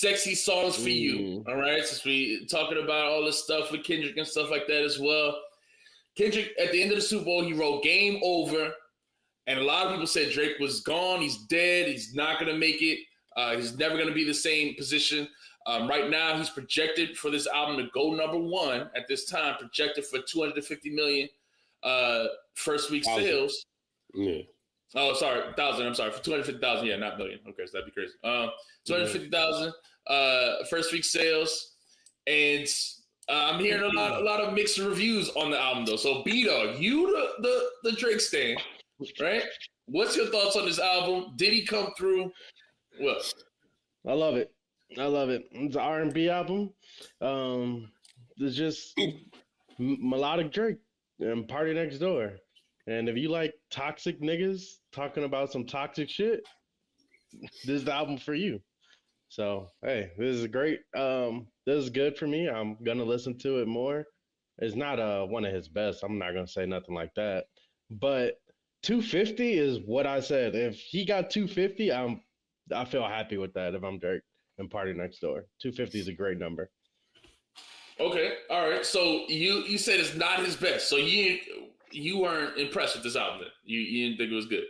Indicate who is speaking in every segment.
Speaker 1: sexy songs for you. All right, since we talking about all this stuff with Kendrick and stuff like that as well. Kendrick, at the end of the Super Bowl, he wrote "Game Over," and a lot of people said Drake was gone. He's dead. He's not gonna make it. He's never gonna be the same position. Right now, he's projected for this album to go #1 at this time. Projected for 250 million first week sales.
Speaker 2: Yeah.
Speaker 1: Oh, sorry, 1,000. I'm sorry, for 250,000. Yeah, not million. Okay, so that'd be crazy. 250,000 first week sales, and I'm hearing a lot of mixed reviews on the album though. So B-Dog, you the Drake stan, right? What's your thoughts on this album? Did he come through? What?
Speaker 3: I love it. It's an R&B album. It's just melodic Drake and Party Next Door. And if you like toxic niggas talking about some toxic shit, this is the album for you. So, hey, this is great. This is good for me. I'm going to listen to it more. It's not one of his best. I'm not going to say nothing like that. But 250 is what I said. If he got 250, I feel happy with that if I'm Drake and Party Next Door. 250 is a great number.
Speaker 1: Okay, all right. So you said it's not his best. So you weren't impressed with this album then? You didn't think it was good?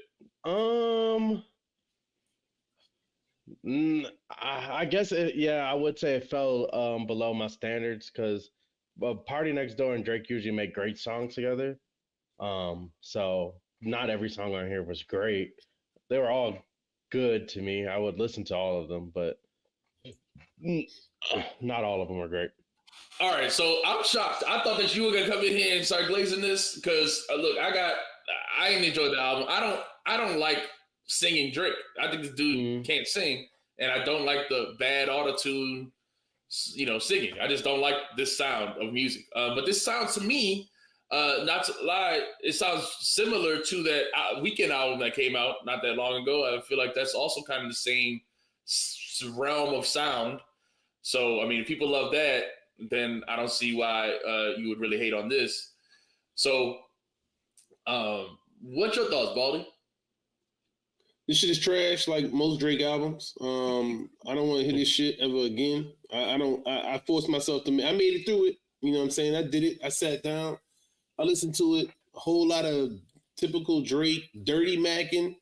Speaker 3: I guess I would say it fell below my standards because Party Next Door and Drake usually make great songs together. So not every song on here was great. They were all good to me. I would listen to all of them, but not all of them were great.
Speaker 1: All right, so I'm shocked. I thought that you were gonna come in here and start glazing this because look, I didn't enjoy the album. I don't like singing Drake. I think this dude can't sing, and I don't like the bad autotune, singing. I just don't like this sound of music. But this sounds to me, not to lie, it sounds similar to that Weekend album that came out not that long ago. I feel like that's also kind of the same realm of sound. So I mean, if people love that, then I don't see why you would really hate on this. So, what's your thoughts, Baldy?
Speaker 2: This shit is trash, like most Drake albums. I don't want to hear this shit ever again. I forced myself to. I made it through it. You know what I'm saying? I did it. I sat down. I listened to it. A whole lot of typical Drake, dirty macking.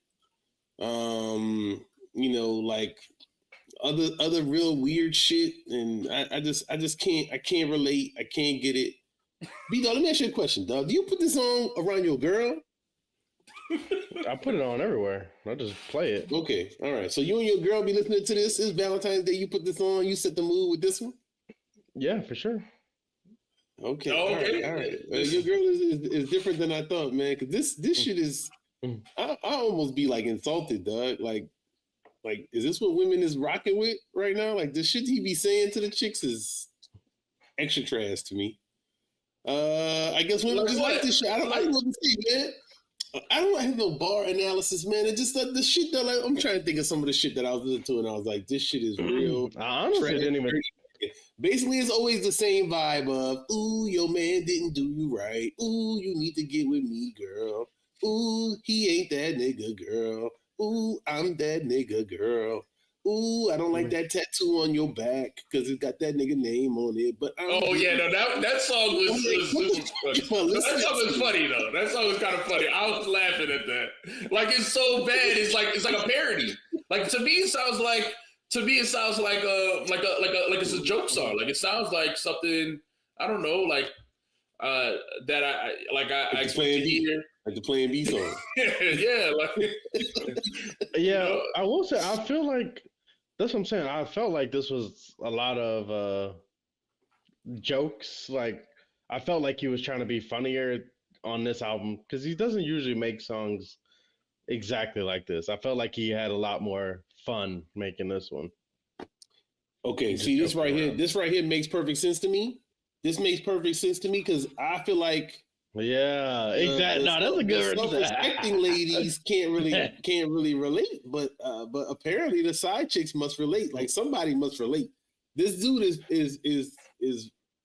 Speaker 2: Like other real weird shit, and I just can't relate. I can't get it. B-Dog, let me ask you a question, dog. Do you put this on around your girl?
Speaker 3: I put it on everywhere. I just play it.
Speaker 2: Okay, all right. So you and your girl be listening to this. It's Valentine's Day. You put this on. You set the mood with this one.
Speaker 3: Yeah, for sure.
Speaker 2: Okay. All right. Your girl is different than I thought, man. Because this shit is. I almost be like insulted, dog. Like, is this what women is rocking with right now? Like, the shit he be saying to the chicks is extra trash to me. I guess women just like this shit. I don't know what to say, man. I don't have no bar analysis, man. It's just like the shit that I'm trying to think of some of the shit that I was listening to, and I was like, this shit is real.
Speaker 3: I honestly didn't even.
Speaker 2: Basically, it's always the same vibe of, ooh, your man didn't do you right. Ooh, you need to get with me, girl. Ooh, he ain't that nigga, girl. Ooh, I'm that nigga, girl. Ooh, I don't like that tattoo on your back because it's got that nigga name on it. But
Speaker 1: that song was funny. That song was funny though. That song was kind of funny. I was laughing at that. Like, it's so bad. It's like a parody. Like, to me, it sounds like it's a joke song. Like, it sounds like something, I don't know, like that I expect to hear.
Speaker 2: Like the Plan B song.
Speaker 1: Yeah,
Speaker 3: yeah. I will say, I feel like that's what I'm saying. I felt like this was a lot of jokes. Like, I felt like he was trying to be funnier on this album because he doesn't usually make songs exactly like this. I felt like he had a lot more fun making this one.
Speaker 2: Okay, see, this right here makes perfect sense to me. This makes perfect sense to me because I feel like.
Speaker 3: Yeah, exactly. No, that's a good one.
Speaker 2: Self-respecting ladies can't really relate, but apparently the side chicks must relate. Like, somebody must relate. This dude is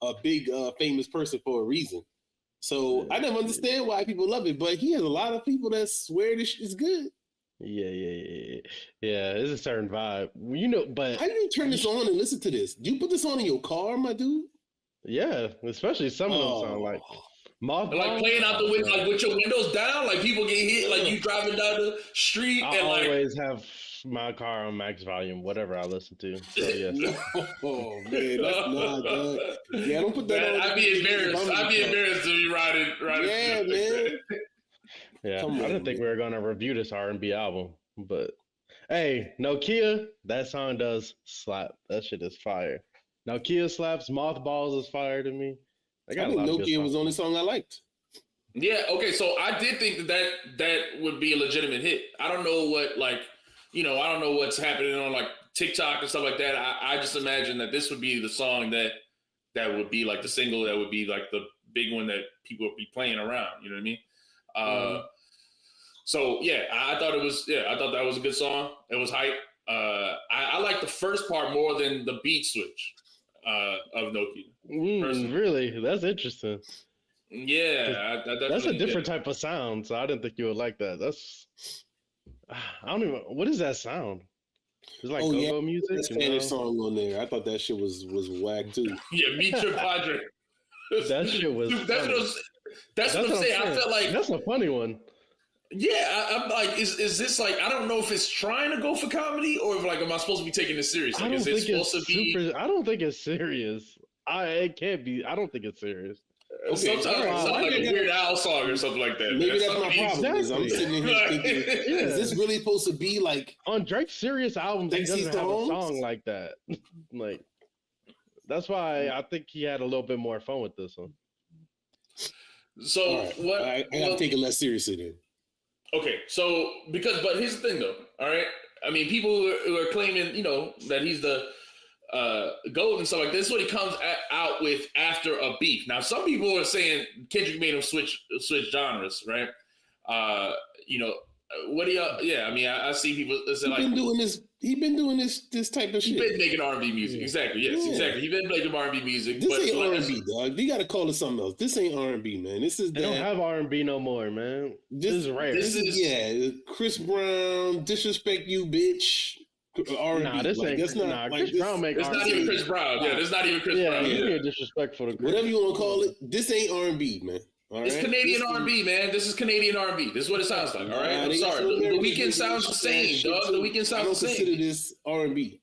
Speaker 2: a big famous person for a reason. So I never understand why people love it, but he has a lot of people that swear this is good.
Speaker 3: Yeah. It's a certain vibe, But
Speaker 2: How do you turn this on and listen to this? Do you put this on in your car, my dude?
Speaker 3: yeah, especially some of them sound like
Speaker 2: Oh,
Speaker 1: Like
Speaker 3: mothballs.
Speaker 1: playing out the
Speaker 3: Oh
Speaker 1: window,
Speaker 3: man,
Speaker 1: like with your windows down, like people get hit, like
Speaker 2: yeah.
Speaker 1: you driving down the street
Speaker 3: I
Speaker 1: and like
Speaker 3: always have my car on max volume, whatever I listen to. So yes.
Speaker 2: No, man, that's not dog. Yeah, don't put that
Speaker 1: man,
Speaker 2: on.
Speaker 1: I'd be
Speaker 2: If
Speaker 1: embarrassed.
Speaker 2: I'm in
Speaker 1: I'd be
Speaker 2: the car.
Speaker 1: embarrassed to be riding.
Speaker 2: Yeah, man.
Speaker 3: Yeah,
Speaker 2: Come
Speaker 3: I
Speaker 2: on,
Speaker 3: didn't think
Speaker 2: man.
Speaker 3: we were gonna review this R&B album, but hey, Nokia, that song does slap. That shit is fire. Nokia slaps. Mothballs is fire to me. I
Speaker 2: I
Speaker 3: got a
Speaker 2: think
Speaker 3: lot of good
Speaker 2: Nokia was
Speaker 3: songs.
Speaker 2: the only song I liked.
Speaker 1: Yeah, okay, so I did think that would be a legitimate hit. I don't know what I don't know what's happening on like TikTok and stuff like that. I just imagine that this would be the song that would be like the single that would be like the big one that people would be playing around. You know what I mean?
Speaker 2: Mm-hmm.
Speaker 1: So yeah, I thought that was a good song. It was hype. I like the first part more than the beat switch of Nokia. Personally.
Speaker 3: Really? That's interesting.
Speaker 1: Yeah, I
Speaker 3: That's a
Speaker 1: definitely
Speaker 3: different type of sound, so I didn't think you would like that. I don't even. What is that sound? It's like
Speaker 2: Oh yeah,
Speaker 3: go-go
Speaker 2: that
Speaker 3: music,
Speaker 2: Spanish song on there. I thought that shit was whack too.
Speaker 1: Yeah, meet your padre.
Speaker 3: That shit was.
Speaker 1: Dude,
Speaker 3: Funny.
Speaker 1: That's what I'm saying. I felt like
Speaker 3: that's a funny one.
Speaker 1: yeah, I'm like, is this like I don't know if it's trying to go for comedy or if like am I supposed to be taking this serious? Like, is it supposed to be?
Speaker 3: I don't think it's serious. It can't be. I don't think it's serious.
Speaker 2: Okay,
Speaker 1: Sometimes it sounds like a Weird Al song or something like that.
Speaker 2: Maybe that's my problem. Is I'm
Speaker 3: Exactly.
Speaker 2: sitting here thinking, is this really supposed to be like
Speaker 3: On Drake's serious albums? He
Speaker 2: Sexy
Speaker 3: doesn't have a
Speaker 2: Stones?
Speaker 3: song like that. Like that's why I think he had a little bit more fun with this one.
Speaker 1: So
Speaker 2: all right,
Speaker 1: what?
Speaker 2: I gotta take it less seriously then.
Speaker 1: Okay, so but here's the thing though. All right, I mean, people who are claiming that he's the gold and stuff like this is what he comes out with after a beef. Now, some people are saying Kendrick made him switch genres, right? You know, what do y'all? Yeah, I mean, I see people say like
Speaker 2: He been doing this type of shit.
Speaker 1: He been making R&B music, exactly. Yes,
Speaker 2: Yeah.
Speaker 1: exactly. He been making R&B music.
Speaker 2: This ain't R&B, dog. You gotta call it something else. This ain't R&B, man. This is
Speaker 3: They don't have R&B no more, man. This is rare.
Speaker 1: This is
Speaker 2: Chris Brown, disrespect you, bitch. R&B.
Speaker 3: Nah, this
Speaker 2: like,
Speaker 3: ain't.
Speaker 2: that's not
Speaker 3: Nah,
Speaker 2: like
Speaker 3: Chris Brown make
Speaker 1: It's
Speaker 3: R&B.
Speaker 1: not even Chris Brown. Yeah, it's not even Chris Brown.
Speaker 3: Yeah, you're disrespectful to Chris.
Speaker 2: Whatever you want to call it. This ain't R&B, man. All
Speaker 1: it's
Speaker 2: right?
Speaker 1: Canadian R&B, man. This is Canadian R&B. This is what it sounds like. All right, I'm sorry. The Weeknd sounds the same, dog. The Weeknd sounds the same.
Speaker 2: I don't consider this R&B.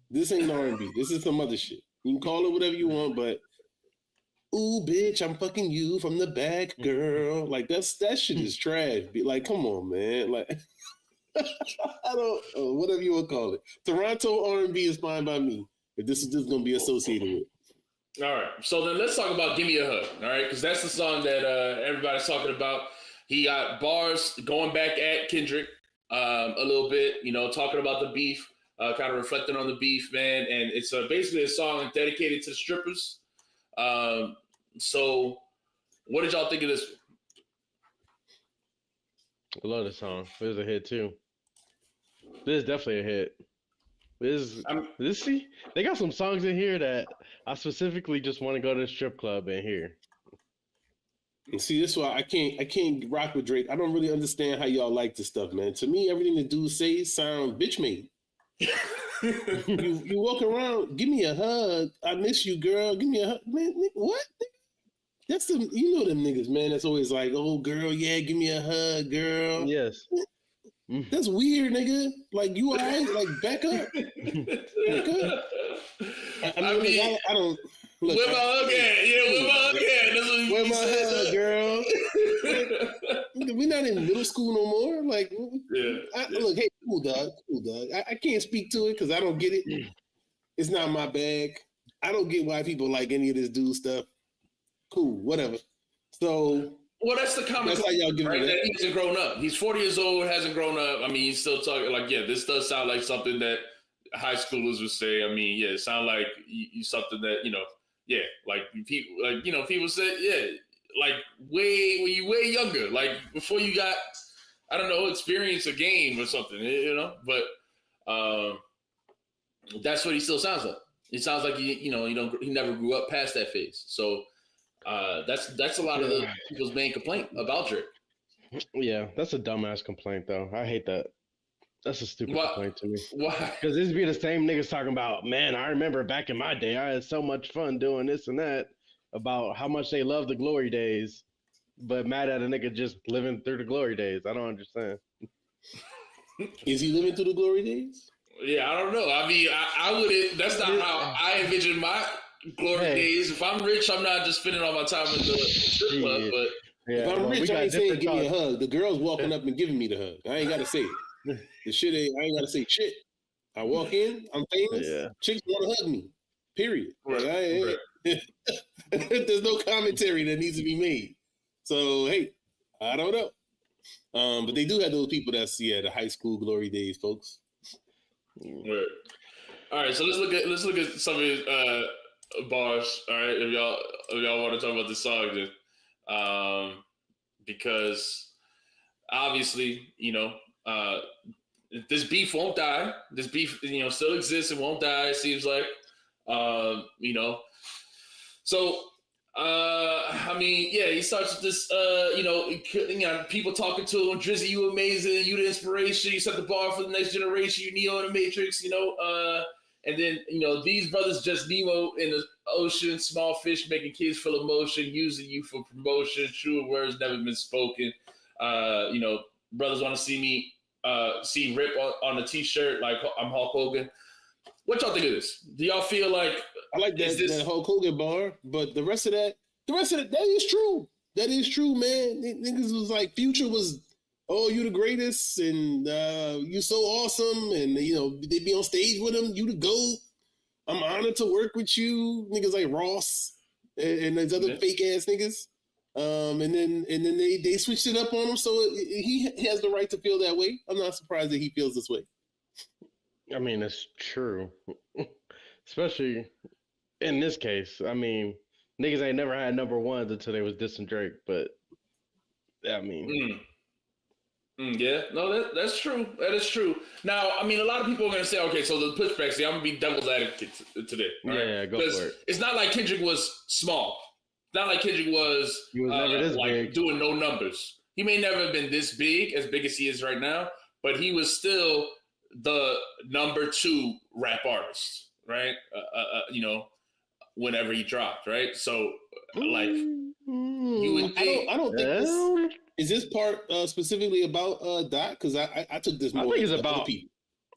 Speaker 2: This ain't R&B. This is some other shit. You can call it whatever you want, but ooh, bitch, I'm fucking you from the back, girl. Like that shit is trash. Like, come on, man. Like, I don't whatever you want to call it. Toronto R&B is fine by me. If this is gonna be associated with.
Speaker 1: All right, so then let's talk about "Give Me a Hug." All right, because that's the song that everybody's talking about. He got bars going back at Kendrick a little bit, talking about the beef, kind of reflecting on the beef, man. And it's basically a song dedicated to the strippers. So what did y'all think of this?
Speaker 3: I love this song. This is a hit too. This is definitely a hit. See, they got some songs in here that I specifically just want to go to the strip club and hear.
Speaker 2: And see, this is why I can't rock with Drake. I don't really understand how y'all like this stuff, man. To me, everything the dude says sound bitch made. you walk around, give me a hug. I miss you, girl. Give me a hug, man. What? That's them niggas, man. That's always like, oh, girl, yeah, give me a hug, girl.
Speaker 3: Yes.
Speaker 2: That's weird, nigga. Like, you all right? Like, back up. Back up. I mean, I don't. Look,
Speaker 1: where my hug at? Yeah, where my hug at? That's what
Speaker 2: where my hug, girl? We're not in middle school no more. Like, look, hey, cool dog. I can't speak to it because I don't get it. It's not my bag. I don't get why people like any of this dude stuff. Cool, whatever. So.
Speaker 1: Well, that's the common.
Speaker 2: That's how y'all give
Speaker 1: right?
Speaker 2: it.
Speaker 1: That he hasn't grown up. He's 40 years old, hasn't grown up. I mean, he's still talking like, yeah, this does sound like something that high schoolers would say. I mean, yeah, it sounds like something that, like people, people say, yeah, like when you way younger, like before you got, I don't know, experience a game or something, but that's what he still sounds like. It sounds like he never grew up past that phase. So, that's a lot of the people's main complaint about Drake.
Speaker 3: Yeah, that's a dumbass complaint though. I hate that. That's a stupid complaint to me.
Speaker 1: Why?
Speaker 3: Because this be the same niggas talking about, man, I remember back in my day, I had so much fun doing this and that, about how much they love the glory days, but mad at a nigga just living through the glory days. I don't understand.
Speaker 2: Is he living through the glory days?
Speaker 1: Yeah, I don't know. I mean, I wouldn't. That's not how I envision my glory days. If I'm rich, I'm not just spending all my time in the strip club. But
Speaker 2: if I'm rich, I ain't saying give me a hug. The girl's walking up and giving me the hug. I ain't got to say it. The shit ain't. I ain't got to say shit. I walk in. I'm famous. Yeah. Chicks want to hug me. Period. Right. There's no commentary that needs to be made. So hey, I don't know. But they do have those people that's the high school glory days, folks.
Speaker 1: Right. All right, so let's look at some of these bars. All right, if y'all want to talk about this song, then, because obviously, this beef won't die. This beef, still exists and won't die. It seems like, So, I mean, yeah, he starts with this, people talking to him, Drizzy, you amazing, you the inspiration, you set the bar for the next generation, you Neo in the Matrix, and then, these brothers just Nemo in the ocean, small fish making kids feel emotion, using you for promotion, true words never been spoken. Brothers want to see me, see Rip on a t-shirt like I'm Hulk Hogan. What y'all think of this? Do y'all feel like
Speaker 2: I like that Hulk Hogan bar, but the rest of that is true. That is true, man. Niggas was like, Future was, oh, you the greatest, and you so awesome, and they be on stage with him. You the GOAT. I'm honored to work with you. Niggas like Ross and those other fake ass niggas. And then they switched it up on him, so he has the right to feel that way. I'm not surprised that he feels this way.
Speaker 3: I mean, it's true. Especially in this case. I mean, niggas ain't never had number ones until they was dissing Drake, but I mean.
Speaker 1: Yeah, no, that's true. That is true. Now, I mean, a lot of people are going to say, okay, so the pushback, see, I'm going to be devil's advocate today. Right?
Speaker 3: Yeah, go for it.
Speaker 1: It's not like Kendrick was small. It's not like Kendrick was
Speaker 3: never this big.
Speaker 1: Doing no numbers. He may never have been this big as he is right now, but he was still the number 2 rap artist, right? Whenever he dropped, right? So, like, you would think.
Speaker 2: I don't think is this part specifically about Dot? Because I took this more.
Speaker 3: I think it's about people.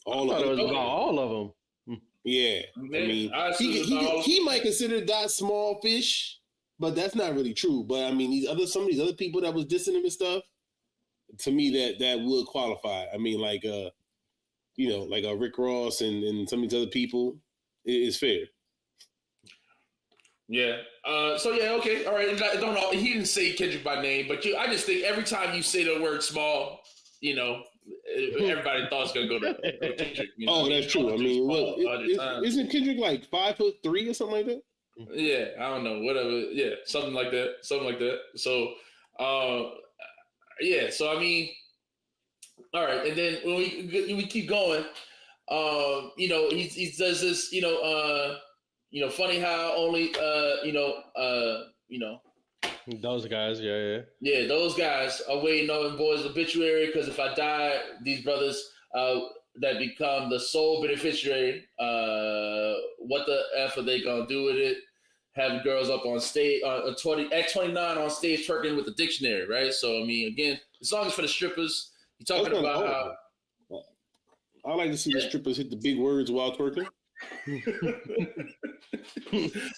Speaker 3: It was about all of them.
Speaker 2: Yeah, I mean, he might consider Dot small fish, but that's not really true. But I mean, some of these other people that was dissing him and stuff, to me that would qualify. I mean, like like Rick Ross and some of these other people, is fair.
Speaker 1: Yeah. So yeah. Okay. All right. He didn't say Kendrick by name, but I just think every time you say the word small, everybody thought it's gonna go to Kendrick.
Speaker 2: That's true. I mean, isn't Kendrick like 5'3" or something like that?
Speaker 1: Yeah. I don't know. Whatever. Yeah. Something like that. So, yeah. So I mean, all right. And then when we keep going, he does this, funny how only,
Speaker 3: those guys, yeah.
Speaker 1: Yeah, those guys are waiting on boys' obituary because if I die, these brothers that become the sole beneficiary, what the F are they going to do with it? Have girls up on stage, at 29 on stage twerking with the dictionary, right? So, I mean, again, the song is for the strippers. You're talking about how...
Speaker 2: I like to see the strippers hit the big words while twerking.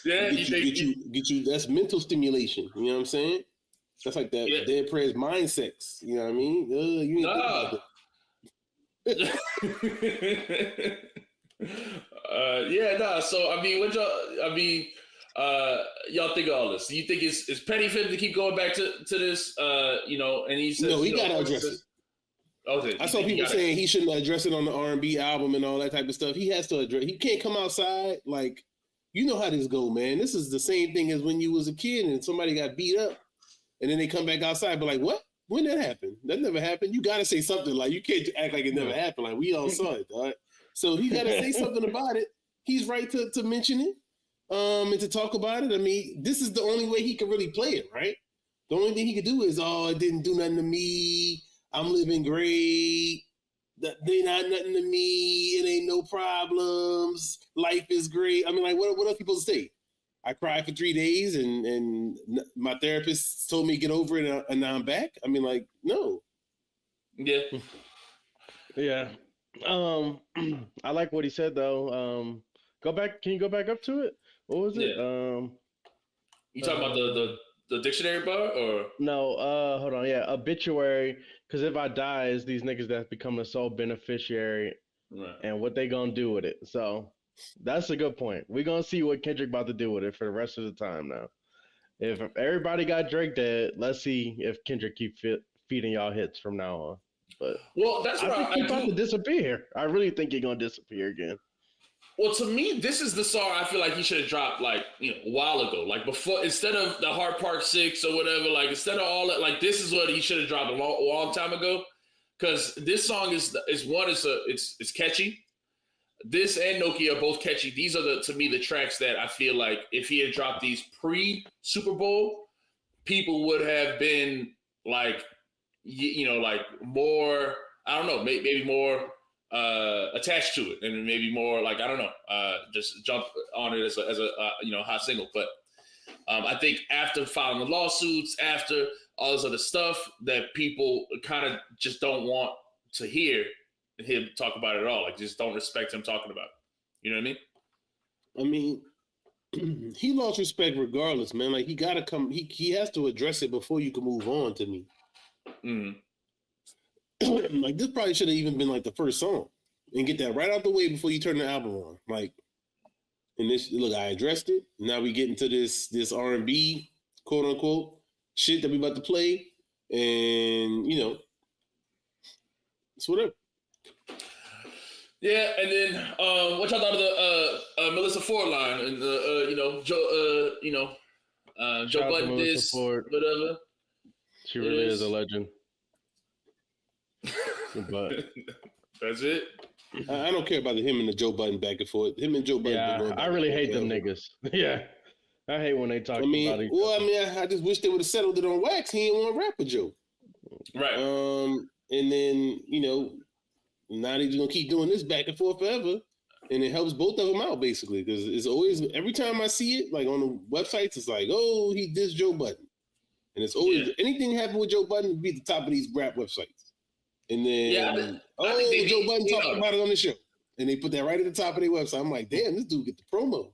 Speaker 1: Yeah,
Speaker 2: get you. That's mental stimulation. You know what I'm saying? That's like that dead prez mind sex. You know what I mean? You ain't thinking about that.
Speaker 1: So I mean, y'all think of all this? Do you think it's petty for him to keep going back to this? And he says,
Speaker 2: no, he gotta address it.
Speaker 1: Okay,
Speaker 2: I saw people saying he shouldn't address it on the R&B album and all that type of stuff. He has to address. He can't come outside like, you know how this go, man. This is the same thing as when you was a kid and somebody got beat up, and then they come back outside, but like, what? When that happened? That never happened. You got to say something. Like, you can't act like it never happened. Like, we all saw it, dog. So he got to say something about it. He's right to mention it, and to talk about it. I mean, this is the only way he can really play it, right? The only thing he could do is, it didn't do nothing to me. I'm living great. they not nothing to me. It ain't no problems. Life is great. I mean, like, what else people say? I cried for 3 days, and my therapist told me to get over it, and now I'm back. I mean, like, no.
Speaker 1: Yeah.
Speaker 3: Yeah. I like what he said though. Go back. Can you go back up to it? What was it?
Speaker 1: You talking about the dictionary bar or
Speaker 3: no? Hold on. Yeah, obituary. Because if I die, it's these niggas that become the sole beneficiary,
Speaker 1: right.
Speaker 3: and what they gonna do with it. So that's a good point. We're gonna see what Kendrick about to do with it for the rest of the time now. If everybody got Drake dead, let's see if Kendrick keep feeding y'all hits from now on. But
Speaker 1: that's
Speaker 3: I think he's about to disappear. I really think he's gonna disappear again.
Speaker 1: Well, to me, this is the song I feel like he should have dropped like a while ago, like before, instead of the Hard Part 6 or whatever. Like instead of all that, like this is what he should have dropped a long time ago, because this song is it's catchy. This and Nokia are both catchy. These are to me the tracks that I feel like if he had dropped these pre Super Bowl, people would have been like, like more. I don't know, maybe more attached to it, and maybe more like I don't know, just jump on it as a hot single. But I think after filing the lawsuits, after all this other stuff that people kind of just don't want to hear him talk about it at all, like just don't respect him talking about it. You know what I mean?
Speaker 2: I mean, he lost respect regardless, man. Like he gotta come. He has to address it before you can move on. To me.
Speaker 1: Mm.
Speaker 2: Like this probably should have even been like the first song, and get that right out the way before you turn the album on. Like, and this look, I addressed it. Now we get into this R&B quote unquote shit that we about to play, and it's whatever.
Speaker 1: Yeah, and then what y'all thought of the Melissa Ford line and the Joe Budden diss, whatever.
Speaker 3: She really is a legend. But
Speaker 1: that's it.
Speaker 2: I don't care about him and the Joe Budden back and forth. Him and Joe Budden.
Speaker 3: Yeah, I really hate them niggas. Yeah, I hate when they talk about each other.
Speaker 2: Well, I mean, I just wish they would have settled it on wax. He didn't want to rap with Joe.
Speaker 1: Right.
Speaker 2: And then now they're gonna keep doing this back and forth forever, and it helps both of them out basically because it's always every time I see it like on the websites, it's like, oh, he dissed Joe Budden, and it's always anything happen with Joe Budden be at the top of these rap websites. And then, I think Joe Budden talked about it on the show. And they put that right at the top of their website. I'm like, damn, this dude get the promo.